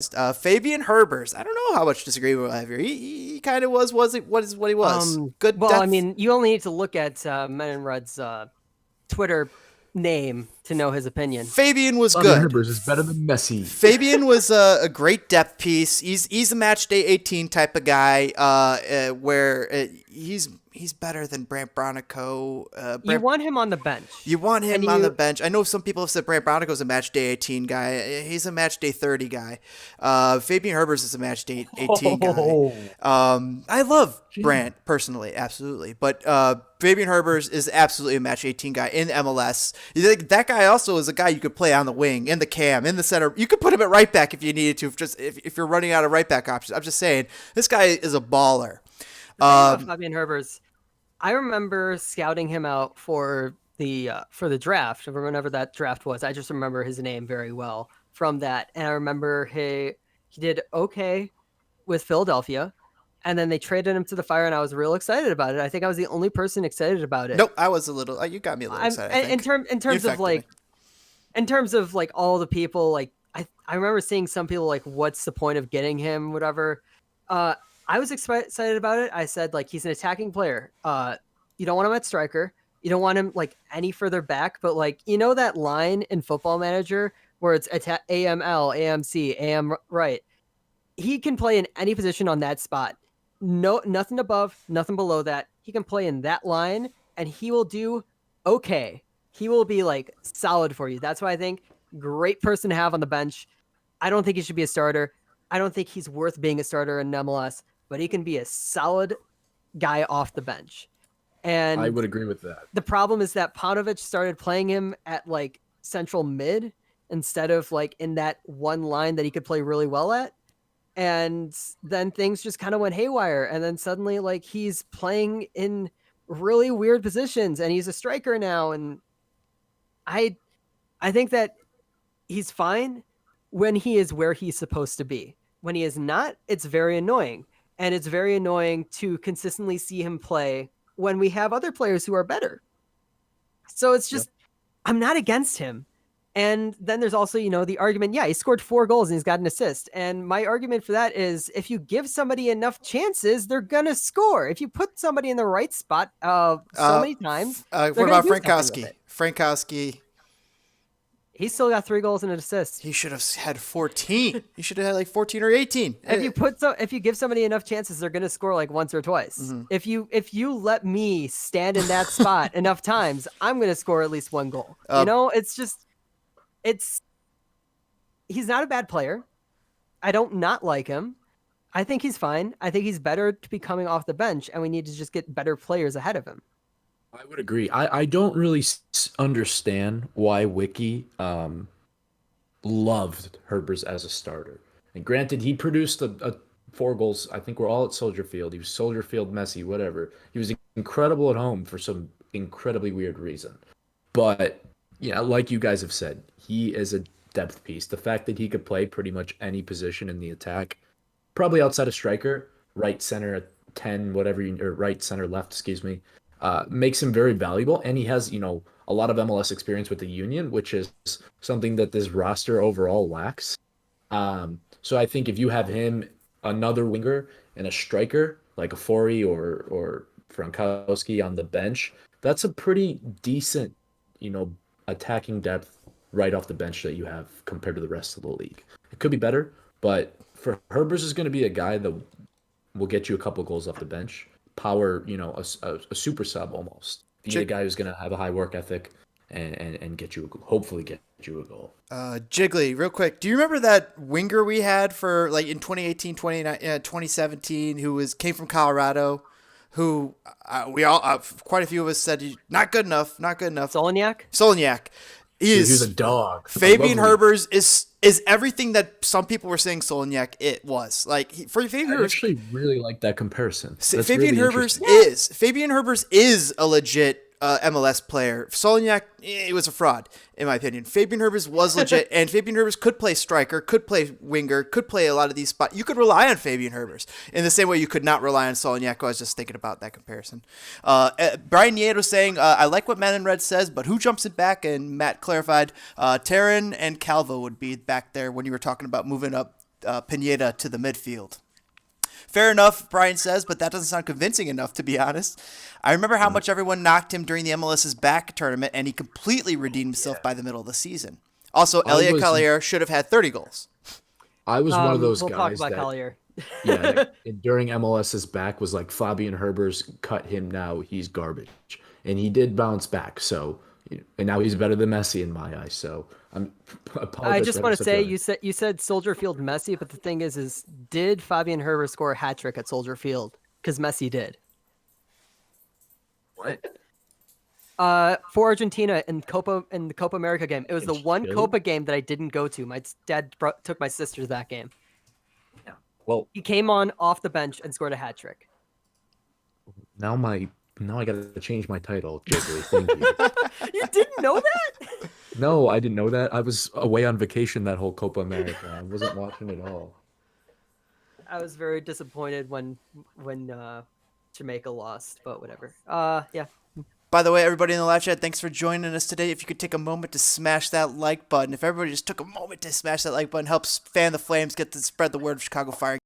Fabian Herbers. I don't know how much disagreement I have here. He kind of what he was. Good Well, I depth. mean, you only need to look at MenInRed's Twitter name to know his opinion. Fabian was Fabian good. Herbers is better than Messi. Fabian was a great depth piece. He's a match day 18 type of guy. Where he's better than Brant Bronico. You want him on the bench. You want And him on the bench. I know some people have said Brant Bronico's a match day 18 guy. He's a match day 30 guy. Fabian Herbers is a match day 18 guy. I love Brant personally, absolutely. But Fabian Herbers is absolutely a match 18 guy in MLS. That guy also is a guy you could play on the wing, in the cam, in the center. You could put him at right back if you needed to, just if you're running out of right back options. I'm just saying, this guy is a baller. Fabian Herbers, I remember scouting him out for the draft, whenever that draft was. I just remember his name very well from that, and I remember he did okay with Philadelphia, and then they traded him to the Fire, and I was real excited about it. I think I was the only person excited about it. Nope, I was a little. You got me a little excited. I think. In terms of like, in terms of like all the people, like I remember seeing some people like, what's the point of getting him, whatever. I was excited about it. I said, like, he's an attacking player. You don't want him at striker. You don't want him like any further back. But like, you know that line in Football Manager where it's AML, AMC, AM right. He can play in any position on that spot. No, nothing above, nothing below that. He can play in that line, and he will do okay. He will be like solid for you. That's why I think great person to have on the bench. I don't think he should be a starter. I don't think he's worth being a starter in MLS, but he can be a solid guy off the bench. And I would agree with that. The problem is that Paunovic started playing him at like central mid instead of like in that one line that he could play really well at. And then things just kind of went haywire. And then suddenly like he's playing in really weird positions and he's a striker now. And I think that he's fine when he is where he's supposed to be. When he is not, it's very annoying. And it's very annoying to consistently see him play when we have other players who are better. So it's just, I'm not against him. And then there's also, the argument, he scored 4 goals and he's got an assist. And my argument for that is if you give somebody enough chances, they're going to score. If you put somebody in the right spot so many times. What about Frankowski? Frankowski. He's still got 3 goals and an assist. He should have had 14. He should have had like 14 or 18. If you give somebody enough chances, they're going to score like once or twice. Mm-hmm. If you let me stand in that spot enough times, I'm going to score at least 1 goal. He's not a bad player. I don't not like him. I think he's fine. I think he's better to be coming off the bench, and we need to just get better players ahead of him. I would agree. I don't really understand why Wiki loved Herbers as a starter. And granted, he produced a 4 goals. I think we're all at Soldier Field. He was Soldier Field Messi, whatever. He was incredible at home for some incredibly weird reason. But, like you guys have said, he is a depth piece. The fact that he could play pretty much any position in the attack, probably outside of striker, right center, 10, whatever, or right center, left, excuse me, makes him very valuable, and he has, a lot of MLS experience with the Union, which is something that this roster overall lacks. So I think if you have him, another winger, and a striker like a Fori or Frankowski on the bench, that's a pretty decent, attacking depth right off the bench that you have compared to the rest of the league. It could be better, but for Herbers is going to be a guy that will get you a couple goals off the bench. Power, a super sub almost. Be a guy who's going to have a high work ethic and hopefully get you a goal. Jiggly, real quick. Do you remember that winger we had for like in 2018, 2017 who came from Colorado, who we all quite a few of us said not good enough. Soloniak. He's a dog. Fabian Herbers is everything that some people were saying Soloniak was. Like Fabian Herbers, I actually really like that comparison. Fabian Herbers is a legit MLS player. Soloniak, it was a fraud, in my opinion. Fabian Herbers was legit, and Fabian Herbers could play striker, could play winger, could play a lot of these spots. You could rely on Fabian Herbers in the same way you could not rely on Soloniak. I was just thinking about that comparison. Brian Nieto saying, I like what MenInRed says, but who jumps it back? And Matt clarified, Taryn and Calvo would be back there when you were talking about moving up Pineda to the midfield. Fair enough, Brian says, but that doesn't sound convincing enough, to be honest. I remember how much everyone knocked him during the MLS's back tournament, and he completely redeemed himself by the middle of the season. Also, Elliot Collier should have had 30 goals. I was one of those we'll guys talk about that, Collier. yeah, during MLS's back was like Fabian Herber's cut him now, he's garbage. And he did bounce back, so and now he's better than Messi in my eyes. So I just want to say you said Soldier Field Messi, but the thing is did Fabian Herber score a hat trick at Soldier Field? Because Messi did. What? For Argentina in the Copa America game. It was the one Copa game that I didn't go to. My dad took my sister to that game. Yeah. Well, he came on off the bench and scored a hat trick. Now I gotta change my title, Jiggly. Thank you. You didn't know that? No, I didn't know that. I was away on vacation that whole Copa America. I wasn't watching it all. I was very disappointed when Jamaica lost, but whatever. Yeah. By the way, everybody in the live chat, thanks for joining us today. If you could take a moment to smash that like button. If everybody just took a moment to smash that like button, helps fan the flames, spread the word of Chicago Fire.